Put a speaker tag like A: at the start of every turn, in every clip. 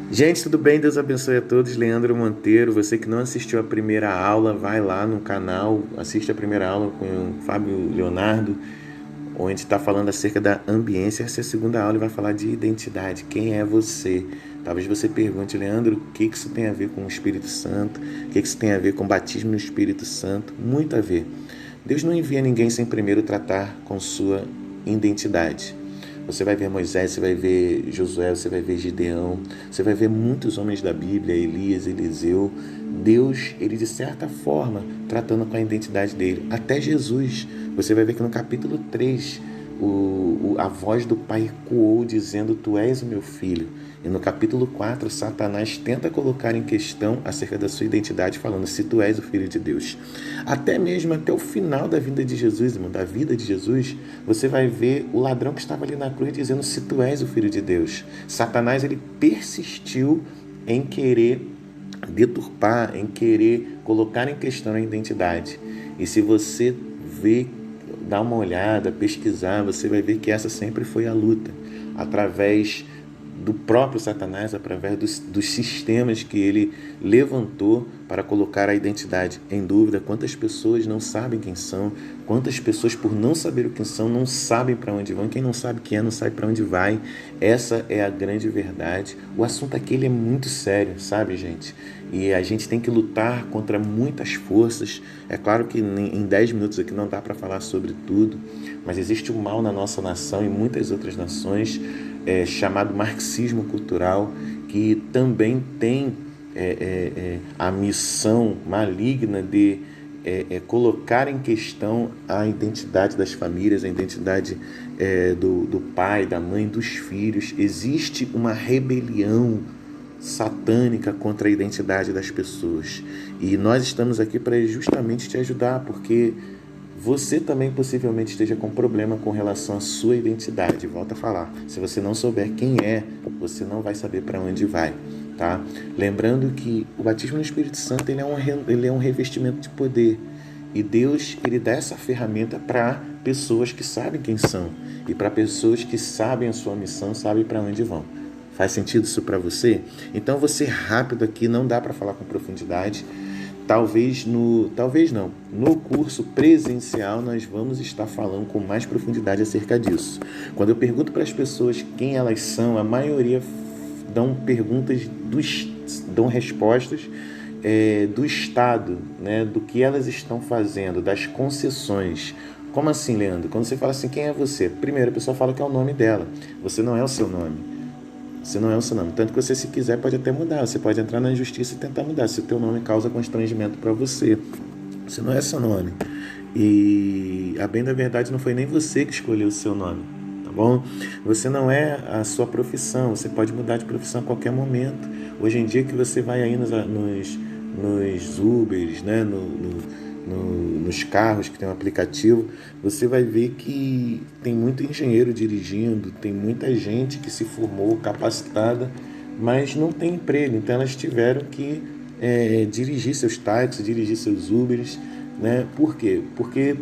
A: Gente, tudo bem? Deus abençoe a todos. Leandro Monteiro. Você que não assistiu a primeira aula, vai lá no canal, assiste a primeira aula com o Fábio Leonardo, onde está falando acerca da ambiência. Essa é a segunda aula e vai falar de identidade. Quem é você? Talvez você pergunte, Leandro, o que isso tem a ver com o Espírito Santo? O que isso tem a ver com o batismo no Espírito Santo? Muito a ver. Deus não envia ninguém sem primeiro tratar com sua identidade. Você vai ver Moisés, você vai ver Josué, você vai ver Gideão, você vai ver muitos homens da Bíblia, Elias, Eliseu. Deus, ele de certa forma, tratando com a identidade dele. Até Jesus, você vai ver que no capítulo 3, a voz do Pai ecoou dizendo: Tu és o meu filho. E no capítulo 4, Satanás tenta colocar em questão acerca da sua identidade, falando: se tu és o Filho de Deus. Até mesmo até o final da vida de Jesus, irmão, da vida de Jesus, você vai ver o ladrão que estava ali na cruz dizendo: se tu és o Filho de Deus. Satanás, ele persistiu em querer deturpar, em querer colocar em questão a identidade. E se você vê, dá uma olhada, pesquisar, você vai ver que essa sempre foi a luta, através do próprio Satanás, através dos sistemas que ele levantou para colocar a identidade em dúvida. Quantas pessoas não sabem quem são, quantas pessoas, por não saber o que são, não sabem para onde vão. Quem não sabe quem é, não sabe para onde vai. Essa é a grande verdade. O assunto aqui ele é muito sério, sabe, gente? E a gente tem que lutar contra muitas forças. É claro que em 10 minutos aqui não dá para falar sobre tudo, mas existe um mal na nossa nação e muitas outras nações, chamado marxismo cultural, que também tem a missão maligna de colocar em questão a identidade das famílias, a identidade do pai, da mãe, dos filhos. Existe uma rebelião satânica contra a identidade das pessoas. E nós estamos aqui para justamente te ajudar, porque você também possivelmente esteja com problema com relação à sua identidade. Volto a falar, se você não souber quem é, você não vai saber para onde vai, tá? Lembrando que o batismo no Espírito Santo ele é um revestimento de poder. E Deus, ele dá essa ferramenta para pessoas que sabem quem são e para pessoas que sabem a sua missão, sabem para onde vão. Faz sentido isso para você? Então, vou ser rápido aqui, não dá para falar com profundidade. Talvez não, no curso presencial nós vamos estar falando com mais profundidade acerca disso. Quando eu pergunto para as pessoas quem elas são, a maioria dão respostas do Estado, né, do que elas estão fazendo, das concessões. Como assim, Leandro? Quando você fala assim, quem é você? Primeiro, a pessoa fala que é o nome dela. Você não é o seu nome. Você não é o seu nome. Tanto que você, se quiser, pode até mudar. Você pode entrar na justiça e tentar mudar, se o teu nome causa constrangimento para você. Você não é seu nome. E a bem da verdade, não foi nem você que escolheu o seu nome, tá bom? Você não é a sua profissão. Você pode mudar de profissão a qualquer momento. Hoje em dia que você vai aí nos Ubers, né? Nos carros que tem um aplicativo, você vai ver que tem muito engenheiro dirigindo, tem muita gente que se formou capacitada, mas não tem emprego. Então elas tiveram que dirigir seus táxis, dirigir seus Ubers, né? Por quê? Porque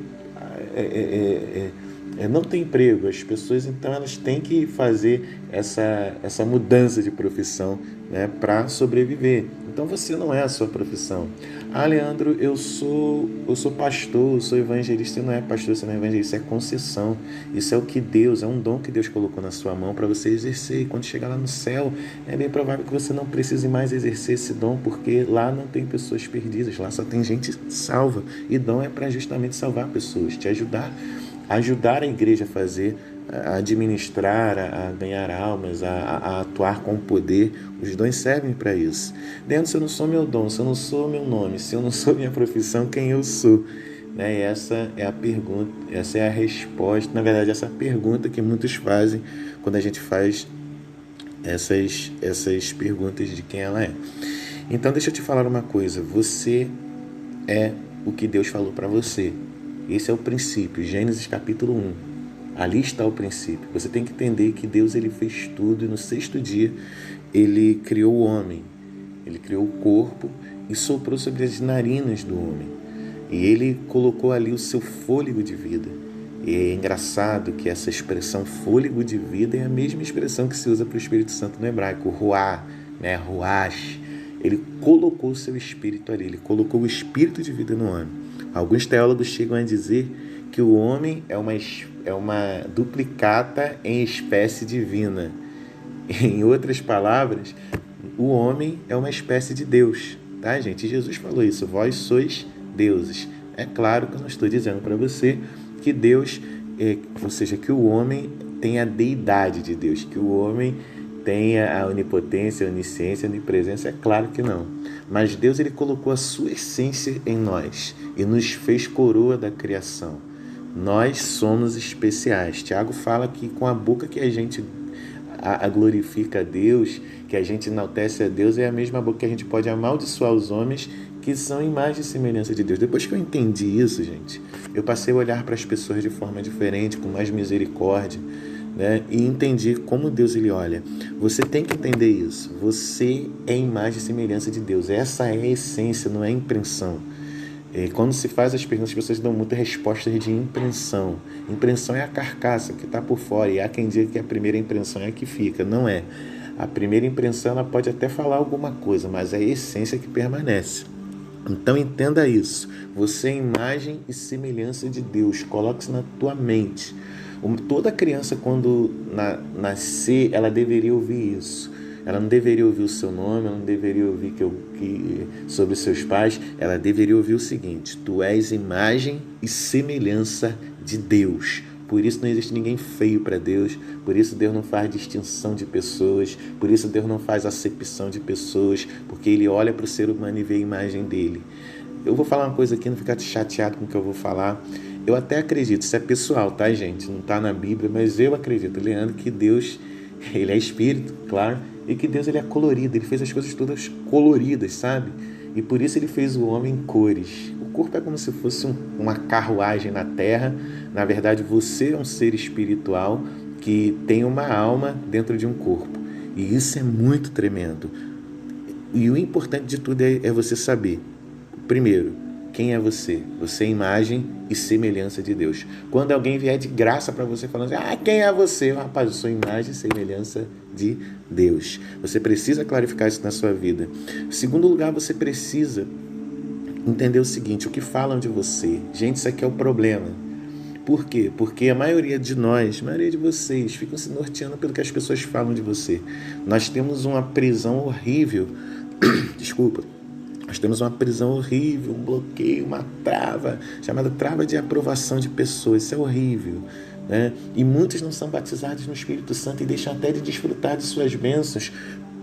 A: não tem emprego. As pessoas, então, elas têm que fazer essa mudança de profissão, né, para sobreviver. Então você não é a sua profissão. Ah, Leandro, eu sou pastor, eu sou evangelista. Você não é pastor, você não é evangelista, isso é concessão. Isso é o que Deus, é um dom que Deus colocou na sua mão para você exercer. E quando chegar lá no céu, é bem provável que você não precise mais exercer esse dom, porque lá não tem pessoas perdidas, lá só tem gente salva. E dom é para justamente salvar pessoas, te ajudar a igreja a fazer, a administrar, a ganhar almas, a atuar com poder. Os dons servem para isso. Leandro, se eu não sou meu dom, se eu não sou meu nome, se eu não sou minha profissão, quem eu sou? Né? E essa é a pergunta, essa é a resposta. Na verdade, essa é a pergunta que muitos fazem quando a gente faz essas perguntas de quem ela é. Então, deixa eu te falar uma coisa. Você é o que Deus falou para você. Esse é o princípio, Gênesis capítulo 1. Ali está o princípio. Você tem que entender que Deus, ele fez tudo e no sexto dia ele criou o homem. Ele criou o corpo e soprou sobre as narinas do homem. E ele colocou ali o seu fôlego de vida. E é engraçado que essa expressão fôlego de vida é a mesma expressão que se usa para o Espírito Santo no hebraico, ruá, né? Ruach. Ele colocou o seu espírito ali, ele colocou o espírito de vida no homem. Alguns teólogos chegam a dizer que o homem é uma duplicata em espécie divina. Em outras palavras, o homem é uma espécie de Deus, tá, gente? Jesus falou isso, vós sois deuses. É claro que eu não estou dizendo para você que Deus, ou seja, que o homem tem a deidade de Deus, que o homem tenha a onipotência, a onisciência, a onipresença, é claro que não. Mas Deus, ele colocou a sua essência em nós e nos fez coroa da criação. Nós somos especiais. Tiago fala que com a boca que a gente glorifica a Deus, que a gente enaltece a Deus, é a mesma boca que a gente pode amaldiçoar os homens que são imagem e semelhança de Deus. Depois que eu entendi isso, gente, eu passei a olhar para as pessoas de forma diferente, com mais misericórdia, né? E entendi como Deus ele olha. Você tem que entender isso. Você é imagem e semelhança de Deus. Essa é a essência, não é impressão. Quando se faz as perguntas, as pessoas dão muitas respostas de impressão. Impressão é a carcaça que está por fora, e há quem diga que a primeira impressão é a que fica. Não é. A primeira impressão ela pode até falar alguma coisa, mas é a essência que permanece. Então entenda isso. Você é imagem e semelhança de Deus. Coloque isso na tua mente. Toda criança, quando nascer, ela deveria ouvir isso. Ela não deveria ouvir o seu nome, ela não deveria ouvir sobre seus pais. Ela deveria ouvir o seguinte: tu és imagem e semelhança de Deus. Por isso não existe ninguém feio para Deus. Por isso Deus não faz distinção de pessoas. Por isso Deus não faz acepção de pessoas. Porque Ele olha para o ser humano e vê a imagem dele. Eu vou falar uma coisa aqui, não ficar chateado com o que eu vou falar. Eu até acredito, isso é pessoal, tá, gente? Não está na Bíblia, mas eu acredito, Leandro, que Deus, ele é espírito, claro, e que Deus ele é colorido, ele fez as coisas todas coloridas, sabe? E por isso ele fez o homem em cores. O corpo é como se fosse uma carruagem na terra. Na verdade, você é um ser espiritual que tem uma alma dentro de um corpo. E isso é muito tremendo. E o importante de tudo é você saber, primeiro, quem é você? Você é imagem e semelhança de Deus. Quando alguém vier de graça para você falando assim, quem é você? Rapaz, eu sou imagem e semelhança de Deus. Você precisa clarificar isso na sua vida. Em segundo lugar, você precisa entender o seguinte, o que falam de você. Gente, isso aqui é o problema. Por quê? Porque a maioria de nós, a maioria de vocês, ficam se norteando pelo que as pessoas falam de você. Nós temos uma prisão horrível. Desculpa. Nós temos uma prisão horrível, um bloqueio, uma trava, chamada trava de aprovação de pessoas. Isso é horrível, né? E muitos não são batizados no Espírito Santo e deixam até de desfrutar de suas bênçãos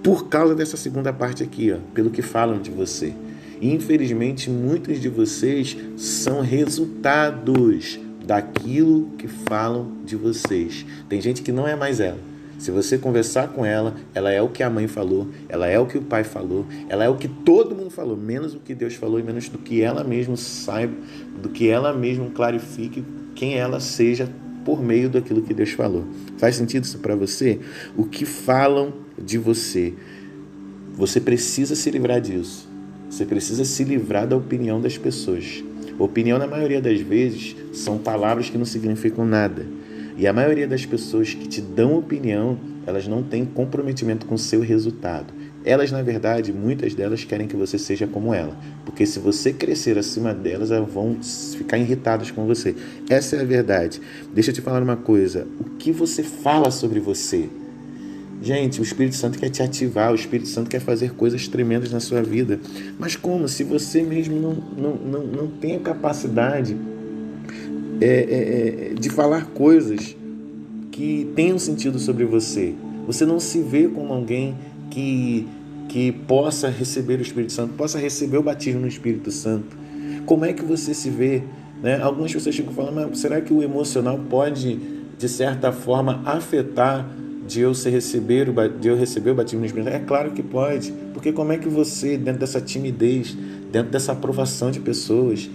A: por causa dessa segunda parte aqui, pelo que falam de você. E, infelizmente, muitos de vocês são resultados daquilo que falam de vocês. Tem gente que não é mais ela. Se você conversar com ela, ela é o que a mãe falou, ela é o que o pai falou, ela é o que todo mundo falou, menos o que Deus falou e menos do que ela mesma saiba, do que ela mesma clarifique quem ela seja por meio daquilo que Deus falou. Faz sentido isso para você? O que falam de você? Você precisa se livrar disso. Você precisa se livrar da opinião das pessoas. Opinião, na maioria das vezes, são palavras que não significam nada. E a maioria das pessoas que te dão opinião, elas não têm comprometimento com o seu resultado. Elas, na verdade, muitas delas querem que você seja como ela. Porque se você crescer acima delas, elas vão ficar irritadas com você. Essa é a verdade. Deixa eu te falar uma coisa. O que você fala sobre você? Gente, o Espírito Santo quer te ativar, o Espírito Santo quer fazer coisas tremendas na sua vida. Mas como? Se você mesmo não tem a capacidade de falar coisas que tenham sentido sobre você. Você não se vê como alguém que possa receber o Espírito Santo, possa receber o batismo no Espírito Santo. Como é que você se vê? Né? Algumas pessoas ficam falando, mas será que o emocional pode, de certa forma, afetar de eu receber o batismo no Espírito Santo? É claro que pode, porque como é que você, dentro dessa timidez, dentro dessa aprovação de pessoas,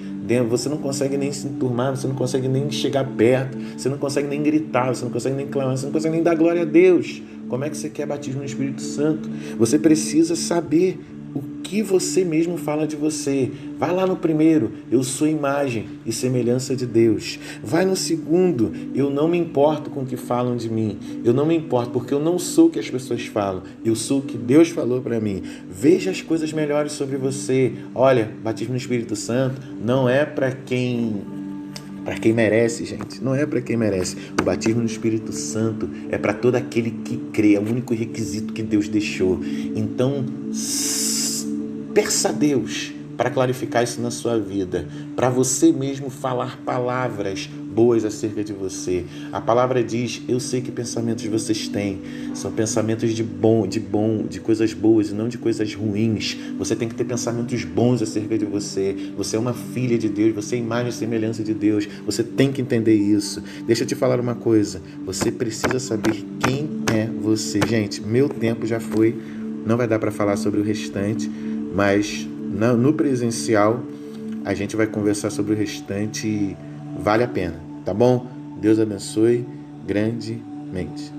A: você não consegue nem se enturmar, você não consegue nem chegar perto, você não consegue nem gritar, você não consegue nem clamar, você não consegue nem dar glória a Deus. Como é que você quer batismo no Espírito Santo? Você precisa saber o que você mesmo fala de você. Vai lá no primeiro, eu sou imagem e semelhança de Deus. Vai no segundo, eu não me importo com o que falam de mim. Eu não me importo porque eu não sou o que as pessoas falam. Eu sou o que Deus falou para mim. Veja as coisas melhores sobre você. Olha, batismo no Espírito Santo não é para quem merece, gente. Não é para quem merece. O batismo no Espírito Santo é para todo aquele que crê. É o único requisito que Deus deixou. Então, peça a Deus para clarificar isso na sua vida, para você mesmo falar palavras boas acerca de você. A palavra diz: eu sei que pensamentos vocês têm, são pensamentos de coisas boas e não de coisas ruins. Você tem que ter pensamentos bons acerca de você. Você é uma filha de Deus, você é imagem e semelhança de Deus. Você tem que entender isso. Deixa eu te falar uma coisa, você precisa saber quem é você. Gente, meu tempo já foi, não vai dar para falar sobre o restante, mas no presencial a gente vai conversar sobre o restante e vale a pena, tá bom? Deus abençoe grandemente.